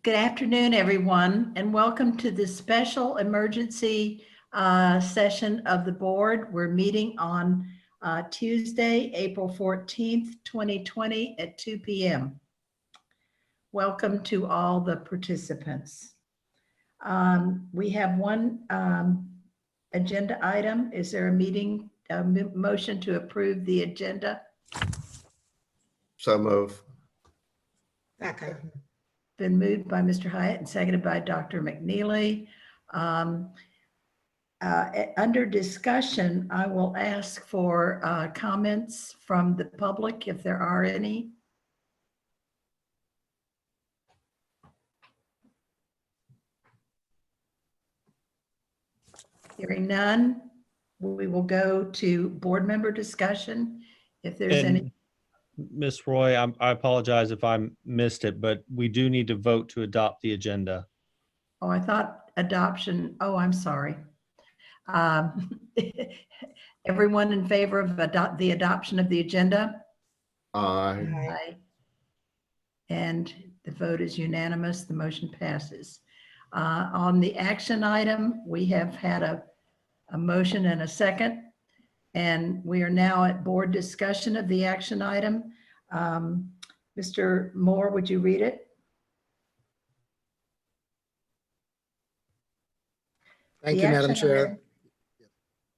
Good afternoon, everyone, and welcome to this special emergency session of the board. We're meeting on Tuesday, April 14th, 2020 at 2 p.m. Welcome to all the participants. We have one agenda item. Is there a motion to approve the agenda? So move. Second. Been moved by Mr. Hyatt and seconded by Dr. McNeely. Under discussion, I will ask for comments from the public if there are any. Hearing none, we will go to board member discussion. If there's any. Ms. Roy, I apologize if I missed it, but we do need to vote to adopt the agenda. Oh, I thought adoption. Oh, I'm sorry. Everyone in favor of the adoption of the agenda? Aye. Aye. And the vote is unanimous. The motion passes. On the action item, we have had a motion and a second, and we are now at board discussion of the action item. Mr. Moore, would you read it? Thank you, Madam Chair.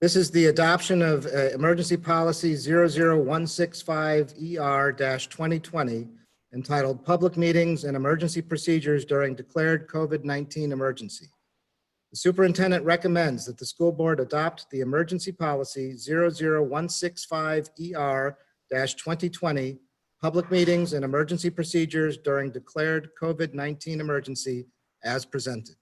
This is the adoption of Emergency Policy 00165ER-2020 entitled Public Meetings and Emergency Procedures During Declared COVID-19 Emergency. The superintendent recommends that the school board adopt the Emergency Policy 00165ER-2020 Public Meetings and Emergency Procedures During Declared COVID-19 Emergency as presented.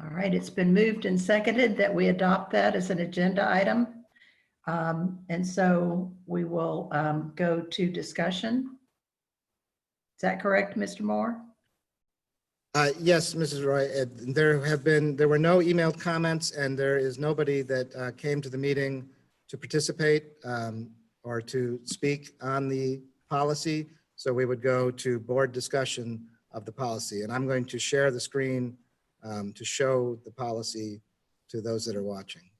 All right, it's been moved and seconded that we adopt that as an agenda item. And so we will go to discussion. Is that correct, Mr. Moore? Yes, Mrs. Roy, there were no emailed comments, and there is nobody that came to the meeting to participate or to speak on the policy. So we would go to board discussion of the policy, and I'm going to share the screen to show the policy to those that are watching.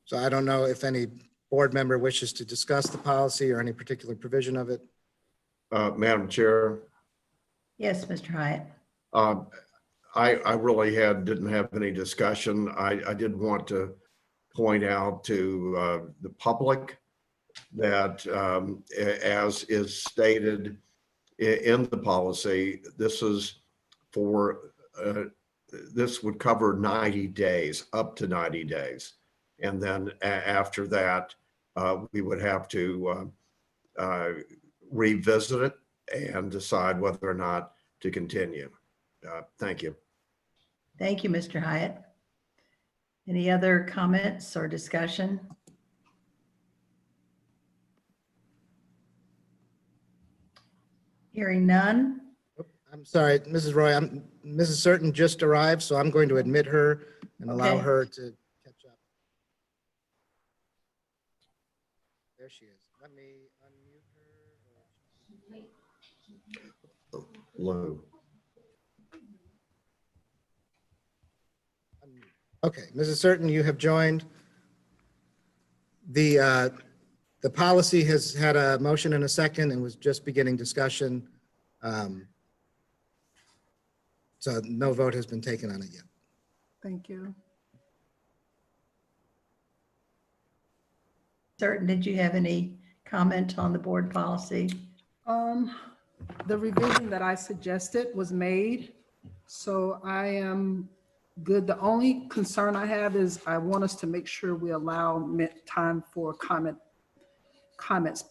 So I don't know if any board member wishes to discuss the policy or any particular provision of it. Madam Chair, Yes, Mr. Hyatt. I really didn't have any discussion. I did want to point out to the public that as is stated in the policy, this would cover 90 days, up to 90 days. And then after that, we would have to revisit it and decide whether or not to continue. Thank you. Thank you, Mr. Hyatt. Any other comments or discussion? Hearing none. I'm sorry, Mrs. Roy, Mrs. Certain just arrived, so I'm going to admit her and allow Okay. her to catch up. There she is. Let me unmute her. Lou. Okay, Mrs. Certain, you have joined. The policy has had a motion and a second and was just beginning discussion. So no vote has been taken on it yet. Thank you. Certain, did you have any comment on the board policy? The revision that I suggested was made, so I am good. The only concern I have is I want us to make sure we allow time for comments,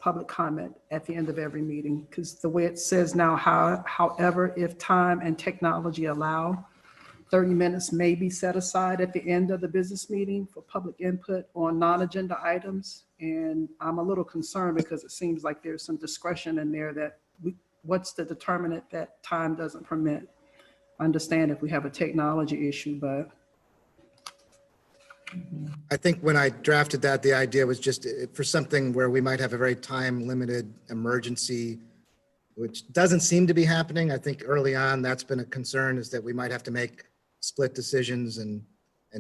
public comment at the end of every meeting, because the way it says now, however, if time and technology allow, 30 minutes may be set aside at the end of the business meeting for public input on non-agenda items. And I'm a little concerned because it seems like there's some discretion in there that what's the determinant that time doesn't permit? I understand if we have a technology issue, but. I think when I drafted that, the idea was just for something where we might have a very time-limited emergency, which doesn't seem to be happening. I think early on, that's been a concern, is that we might have to make split decisions, and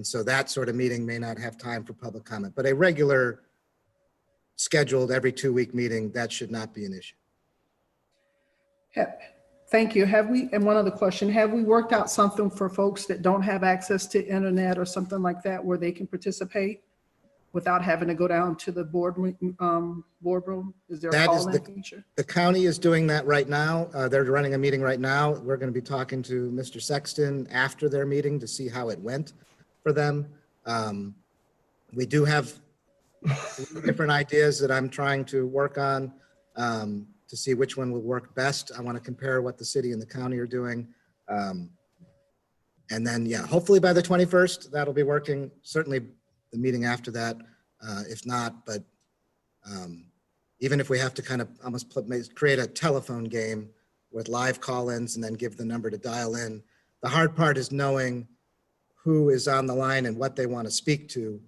so that sort of meeting may not have time for public comment. But a regular scheduled every 2-week meeting, that should not be an issue. Thank you. Have we, and one other question, have we worked out something for folks that don't have access to internet or something like that where they can participate without having to go down to the boardroom? Is there a That is call-in feature? The county is doing that right now. They're running a meeting right now. We're going to be talking to Mr. Sexton after their meeting to see how it went for them. We do have different ideas that I'm trying to work on to see which one will work best. I want to compare what the city and the county are doing. And then, yeah, hopefully by the 21st, that'll be working. Certainly the meeting after that, if not, but even if we have to kind of almost create a telephone game with live call-ins and then give the number to dial in. The hard part is knowing who is on the line and what they want to speak to,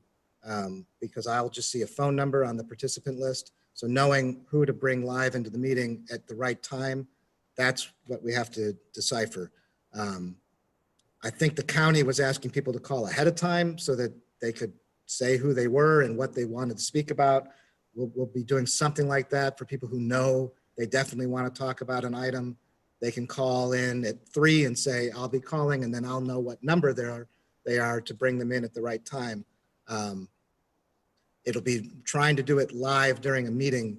because I'll just see a phone number on the participant list. So knowing who to bring live into the meeting at the right time, that's what we have to decipher. I think the county was asking people to call ahead of time so that they could say who they were and what they wanted to speak about. We'll be doing something like that for people who know they definitely want to talk about an item. They can call in at 3 and say, I'll be calling, and then I'll know what number they are to bring them in at the right time. It'll be trying to do it live during a meeting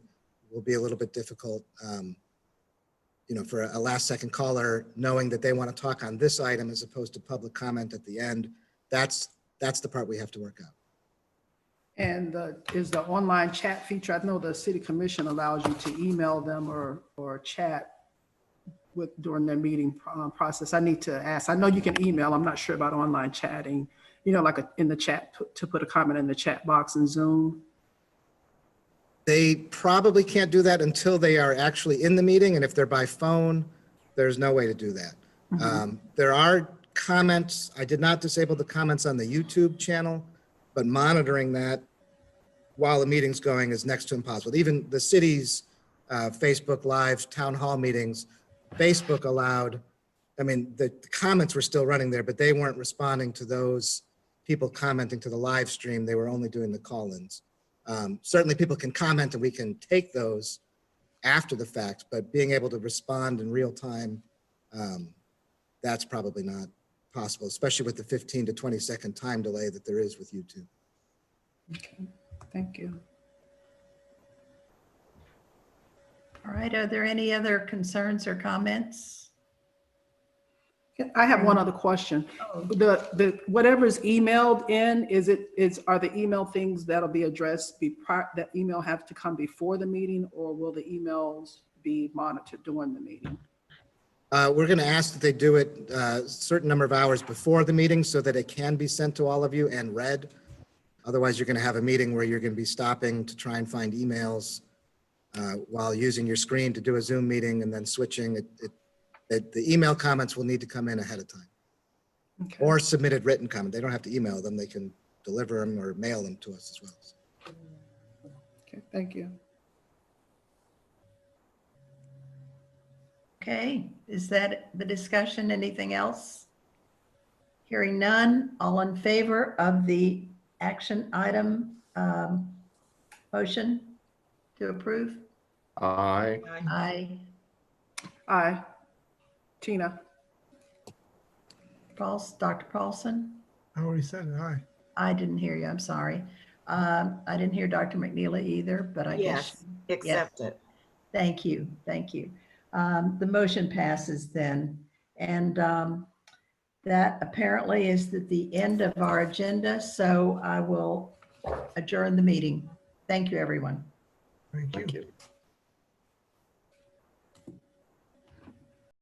will be a little bit difficult. For a last second caller, knowing that they want to talk on this item as opposed to public comment at the end, that's the part we have to work out. And is the online chat feature, I know the city commission allows you to email them or chat during their meeting process. I need to ask, I know you can email, I'm not sure about online chatting, like in the chat, to put a comment in the chat box in Zoom. They probably can't do that until they are actually in the meeting. And if they're by phone, there's no way to do that. Mm-hmm. There are comments. I did not disable the comments on the YouTube channel, but monitoring that while the meeting's going is next to impossible. Even the city's Facebook Live town hall meetings, Facebook allowed, the comments were still running there, but they weren't responding to those people commenting to the live stream. They were only doing the call-ins. Certainly people can comment and we can take those after the fact, but being able to respond in real time, that's probably not possible, especially with the 15 to 20 second time delay that there is with YouTube. Okay, thank you. All right, are there any other concerns or comments? I have one other question. Oh. The whatever's emailed in, are the email things that'll be addressed, that email have to come before the meeting, or will the emails be monitored during the meeting? We're going to ask that they do it a certain number of hours before the meeting so that it can be sent to all of you and read. Otherwise, you're going to have a meeting where you're going to be stopping to try and find emails while using your screen to do a Zoom meeting and then switching. The email comments will need to come in ahead of time. Okay. Or submitted written comment. They don't have to email them. They can deliver them or mail them to us as well. Okay, thank you. Okay, is that the discussion? Anything else? Hearing none, all in favor of the action item motion to approve? Aye. Aye. Aye. Tina? Dr. Paulson? I already said it, aye. I didn't hear you, I'm sorry. I didn't hear Dr. McNeely either, but I guess. Yes, accept it. Thank you, thank you. The motion passes then. And that apparently is the end of our agenda, so I will adjourn the meeting. Thank you, everyone. Thank you. Thank you.